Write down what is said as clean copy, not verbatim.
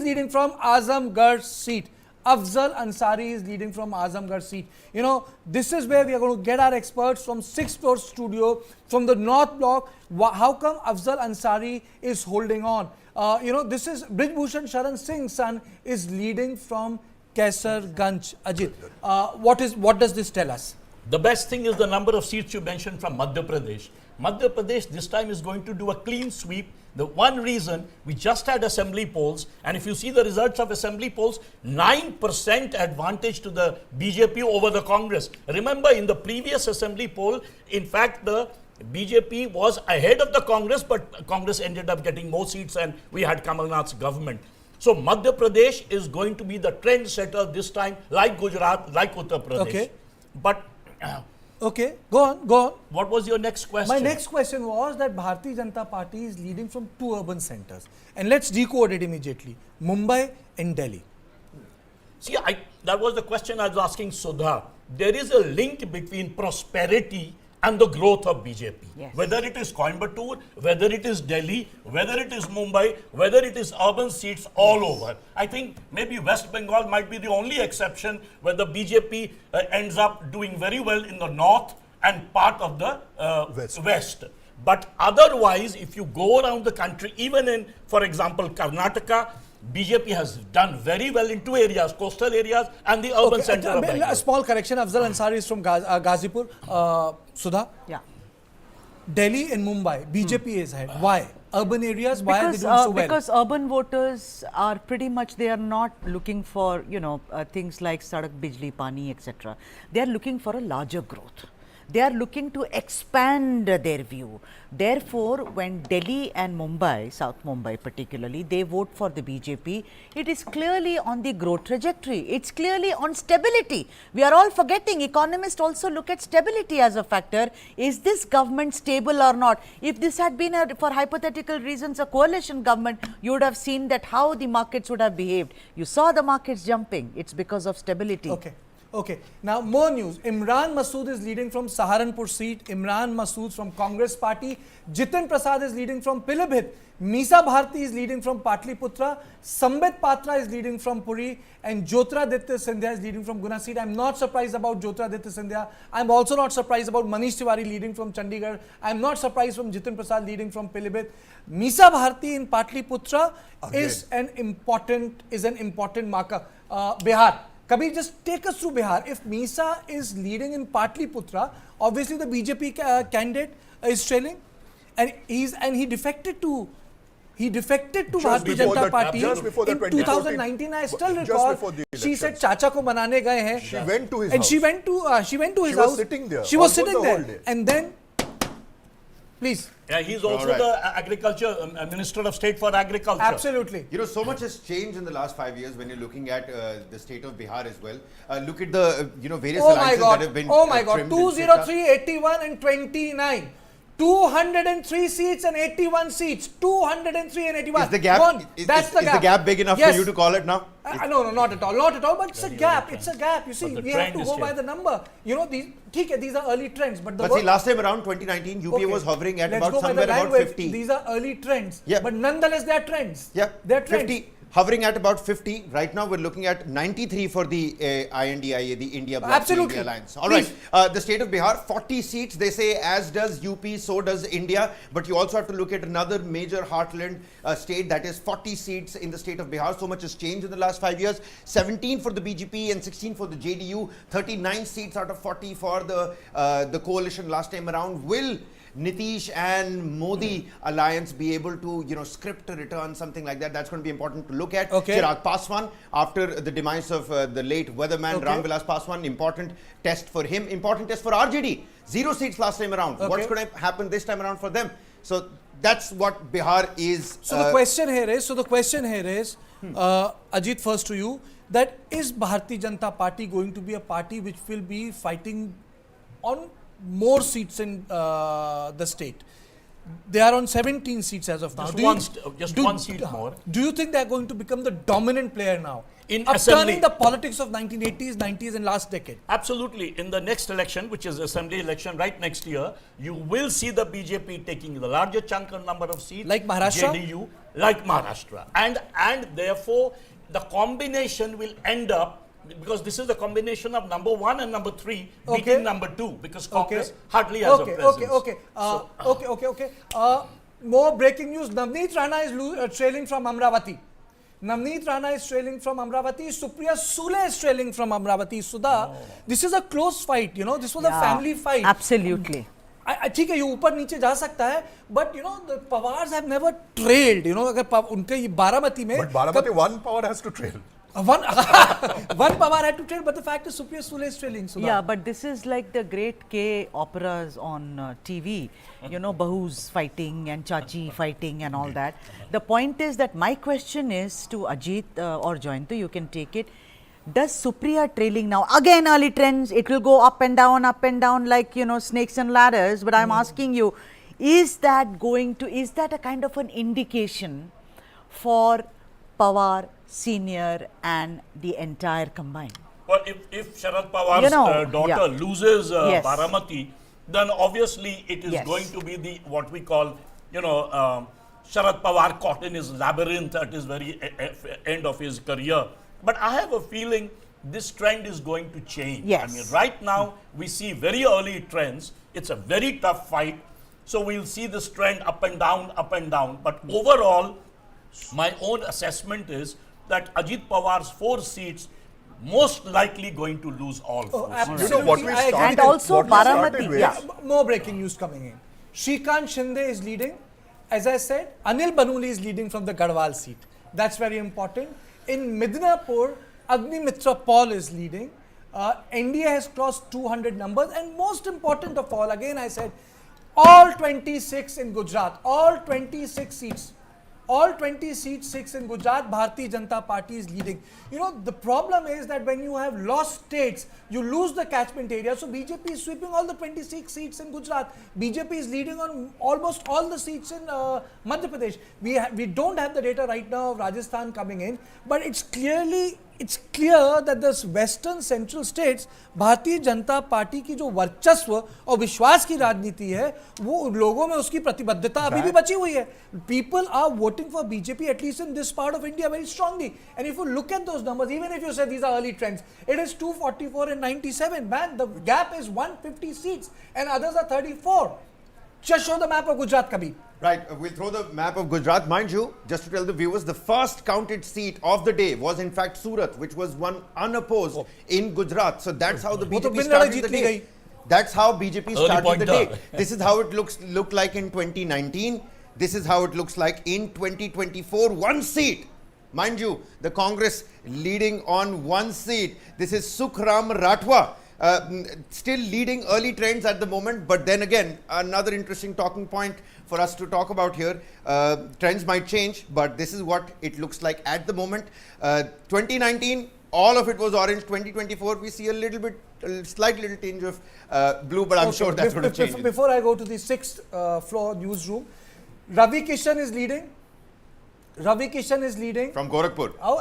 leading from Azamgarh seat. Afzal Ansari is leading from Azamgarh seat. You know, this is where we are going to get our experts from 6th floor studio, from the North Block. How come Afzal Ansari is holding on? You know, this is Brijbhushan Sharan Singh's son is leading from Kaisarganj. Ajit, what does this tell us? The best thing is the number of seats you mentioned from Madhya Pradesh. Madhya Pradesh this time is going to do a clean sweep. The one reason, we just had assembly polls, and if you see the results of assembly polls, 9% advantage to the BJP over the Congress. Remember, in the previous assembly poll, in fact, the BJP was ahead of the Congress, but Congress ended up getting more seats and we had Kamal Nath's government. So Madhya Pradesh is going to be the trend setter this time, like Gujarat, like Uttar Pradesh. Okay. But okay, go on. What was your next question? My next question was that Bharatiya Janata Party is leading from two urban centers. And let's decode it immediately. Mumbai and Delhi. See, that was the question I was asking Sudha. There is a link between prosperity and the growth of BJP. Yes. Whether it is Coimbatore, whether it is Delhi, whether it is Mumbai, whether it is urban seats all over. I think maybe West Bengal might be the only exception where the BJP ends up doing very well in the north and part of the west. But otherwise, if you go around the country, even in, for example, Karnataka, BJP has done very well in two areas, coastal areas and the urban center of Bangalore. A small correction, Afzal Ansari is from Ghazipur. Sudha? Yeah. Delhi and Mumbai, BJP is ahead. Why? Urban areas, why are they doing so well? Because urban voters are pretty much, they are not looking for, things like Sadak, Bijli, Pani, etc. They are looking for a larger growth. They are looking to expand their view. Therefore, when Delhi and Mumbai, South Mumbai particularly, they vote for the BJP, it is clearly on the growth trajectory. It's clearly on stability. We are all forgetting, economists also look at stability as a factor. Is this government stable or not? If this had been, for hypothetical reasons, a coalition government, you would have seen that how the markets would have behaved. You saw the markets jumping. It's because of stability. Okay. Now, more news. Imran Masood is leading from Saharanpur seat. Imran Masood from Congress party. Jitin Prasad is leading from Pilibhit. Misa Bharti is leading from Patliputra. Sambit Patra is leading from Puri. And Jyotiraditya Scindia is leading from Guna seat. I'm not surprised about Jyotiraditya Scindia. I'm also not surprised about Manish Tiwari leading from Chandigarh. I'm not surprised from Jitin Prasad leading from Pilibhit. Misa Bharti in Patliputra is an important marker. Bihar. Kabir, just take us through Bihar. If Misa is leading in Patliputra, obviously the BJP candidate is trailing, and he defected to Bharatiya Janata Party in 2019. I still recall she said Chacha ko manane gaye hain. She went to his and house. she went to his house. She was sitting there, and then, please. Yeah, he's also the Minister of State for Agriculture. Absolutely. You know, so much has changed in the last 5 years when you're looking at the state of Bihar as well. Look at the, various alliances that have been Oh my God, trimmed 203, 81 and 29. 203 seats and 81 seats. 203 and 81. Is the gap, is the gap big enough for you to call it now? No, not at all. But it's a gap. It's a gap. You see, we have to go by the number. You know, these are early trends. But see, last time around 2019, UPA was hovering at somewhere about 50. These are early trends. Yeah. But nonetheless, they are trends. Yeah. They're trends. 50. Hovering at about 50. Right now, we're looking at 93 for the INDIA, the India Bloc India Alliance. All right. The state of Bihar, 40 seats, they say, as does UP, so does India. But you also have to look at another major heartland state, that is 40 seats in the state of Bihar. So much has changed in the last 5 years. 17 for the BJP and 16 for the JDU. 39 seats out of 40 for the coalition last time around. Will Nitish and Modi alliance be able to, script a return, something like that? That's going to be important to look at. Chirag Paswan, after the demise of the late weatherman Ram Vilas Paswan, important test for him, important test for RJD. 0 seats last time around. What's going to happen this time around for them? So that's what Bihar is. So the question here is, Ajit, first to you, that is Bharatiya Janata Party going to be a party which will be fighting on more seats in the state? They are on 17 seats as of now. Just one seat more. Do you think they are going to become the dominant player now in upturning assembly. the politics of 1980s, 90s and last decade. Absolutely. In the next election, which is assembly election right next year, you will see the BJP taking the larger chunk of number of seats. Like Maharashtra? JDU, like Maharashtra. And therefore, the combination will end up, because this is the combination of number 1 and number 3 Okay. beating number 2, because Congress hardly has a presence. Okay. More breaking news. Navneet Rana is trailing from Amravati. Navneet Rana is trailing from Amravati. Supriya Sule is trailing from Amravati. Sudha, this is a close fight. You know, this was a family fight. Absolutely. ठीक है, ये ऊपर नीचे जा सकता है, but you know the Pawars have never trailed. You know, अगर उनके ये बारामती में, But Baramati, one power has to trail. one Pawar had to trail, but the fact is Supriya Sule is trailing. Sudha. Yeah, but this is like the great K operas on TV, you know, Bahus fighting and Chachi fighting and all that. The point is that my question is to Ajit or Joyantu, you can take it. Does Supriya trailing now, again early trends, it will go up and down like, you know, snakes and ladders, but I'm asking you, is that a kind of an indication for Pawar Senior and the entire combined? Well, if Sharad Pawar's daughter loses Yes. Baramati, then obviously it is Yes. going to be the what we call, Sharad Pawar caught in his labyrinth at his very end of his career. But I have a feeling this trend is going to change. Yes. I mean, right now we see very early trends. It's a very tough fight. So we'll see this trend up and down. But overall, my own assessment is that Ajit Pawar's 4 seats most likely going to lose all 4 seats. absolutely. You know what we I agree started, And also what we started Baramati, with- yeah. More breaking news coming in. Shrikant Shinde is leading. As I said, Anil Banuli is leading from the Garhwal seat. That's very important. In Midnapur, Agnimitra Paul is leading. NDA has crossed 200 numbers. And most important of all, again I said, all 26 in Gujarat, all 26 seats. All 20 seats, 6 in Gujarat, Bharatiya Janata Party is leading. You know, the problem is that when you have lost states, you lose the catchment area. So BJP is sweeping all the 26 seats in Gujarat. BJP is leading on almost all the seats in Madhya Pradesh. We don't have the data right now of Rajasthan coming in, but it's clear that the western central states, Bharatiya Janata party की जो वर्चस्व और विश्वास की राजनीति है, वो लोगों में उसकी प्रतिबद्धता अभी भी बची हुई है. People are voting for BJP, at least in this part of India, very strongly. And if you look at those numbers, even if you say these are early trends, it is 244 and 97. Man, the gap is 150 seats and others are 34. Just show the map of Gujarat, Kabir. Right, we'll throw the map of Gujarat. Mind you, just to tell the viewers, the first counted seat of the day was in fact Surat, which was won unopposed in Gujarat. So that's how the वो तो BJP बिन started लड़ाई the Jeet Lee day. गई. That's how BJP Early started the day. pointer. This is how it looked like in 2019. This is how it looks like in 2024. 1 seat. Mind you, the Congress leading on 1 seat. This is Sukhram Rathwa. Still leading early trends at the moment, but then again, another interesting talking point for us to talk about here. Trends might change, but this is what it looks like at the moment. 2019, all of it was orange. 2024, we see a slight little tinge of blue, but I'm sure that's going to change. Before I go to the 6th floor newsroom, Ravi Kishan is leading. From Gorakhpur. Oh,